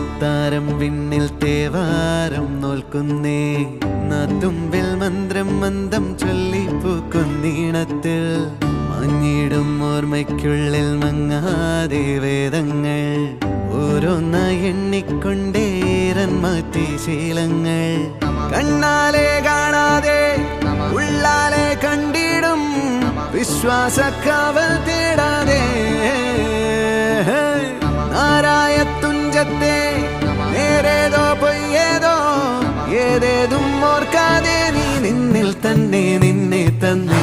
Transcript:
അത്താരം വിണ്ണിൽ തേവാരം നോൽക്കുന്നേ നാത്തുമ്പിൽ മന്ത്രം മന്ദം ചൊല്ലിപ്പൂക്കുന്നീണത്തിൽ മഞ്ഞിടും ഓർമ്മയ്ക്കുള്ളിൽ മങ്ങാതെ വേദങ്ങൾ ഓരോന്നായി എണ്ണിക്കൊണ്ടേരൻ മാറ്റി ശീലങ്ങൾ കണ്ണാലെ കാണാതെ ഉള്ളാലെ കണ്ടിടും വിശ്വാസക്കാവൽ തേടാതെ നാരായ തുഞ്ചത്തെ നേരേതോ പൊയ്യേതോ ഏതേതും ഓർക്കാതെ നീ നിന്നിൽ തന്നെ നിന്നെ തന്നെ